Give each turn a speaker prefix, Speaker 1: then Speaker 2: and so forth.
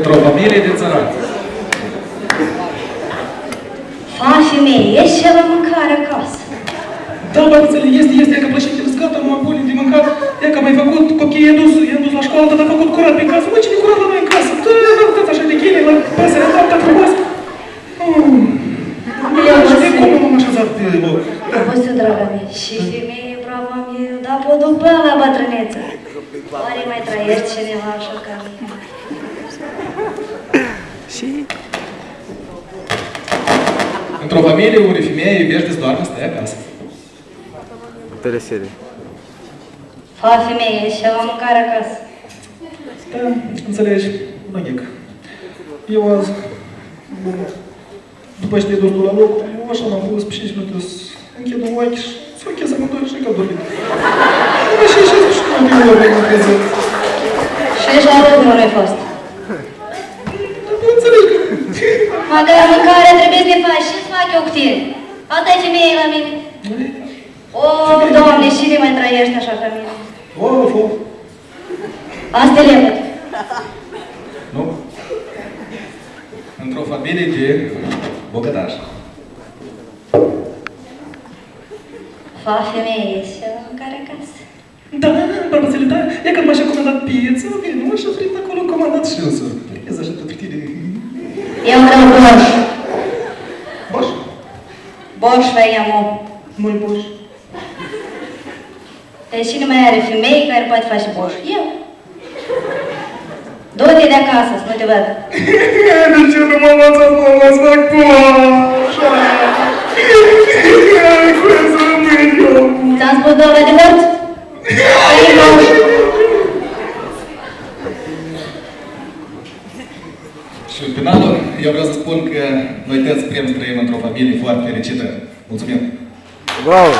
Speaker 1: Într-o familie de țărani.
Speaker 2: Fașii mei, ești ceva mâncare acasă.
Speaker 1: Da, băiețele, este, că plășitele gata, nu am boli de mâncat. E că m-ai făcut copiii, i-am dus la școală, tot a făcut curat pe casă. Mă, cine curat la noi în casă? Tot așa de chine, la pasărea toată frumoasă. Cum m-am așezat pe loc?
Speaker 2: Auzi, draga mea, și femeie, brava mea, dar pot duc până la bătrâneță. Oare mai trăiești cineva așa ca mine?
Speaker 3: Și?
Speaker 1: Într-o familie, unde femeia iubește doar că stai acasă.
Speaker 3: Teleserie.
Speaker 2: Fa, femeie, ești ceva mâncare acasă.
Speaker 1: Da, înțelegi, Năghic. Eu azi, după ce te-ai dus tu la loc, eu așa m-am pus pe 5 minute să închid un ochi și să închid să mă doi și că am dormit. Și cum eu am crezut.
Speaker 2: Și ești la loc, nu ai fost.
Speaker 1: Nu înțeleg.
Speaker 2: Măcar mâncare trebuie să ne faci și să fac eu cu tine. Alta e femeie la mine. O, Doamne, și de mai trăiești așa ca mine.
Speaker 1: Of.
Speaker 2: Asta e lepăt.
Speaker 1: Nu? Într-o familie de bogătași.
Speaker 2: Fa, femeie, ești ceva mâncare acasă.
Speaker 1: Da, bărbățele, da. E că m-aș comandat pizza, nu așa fript acolo comandat și eu să plez așa pentru tine.
Speaker 2: Eu vreau borș.
Speaker 1: Boș?
Speaker 2: Borș, veiamo.
Speaker 1: Nu-i boș.
Speaker 2: Deci cine mai are femei care poate face borș? Eu. Du-te de acasă, să nu te văd.
Speaker 1: De ce nu m-am învățat, mama, să fac boș?
Speaker 2: Ți-am spus două de mult? Ai borș.
Speaker 1: Și în finalul, eu vreau să spun că noi toți vrem să trăim într-o familie foarte fericită. Mulțumim!
Speaker 3: Wow!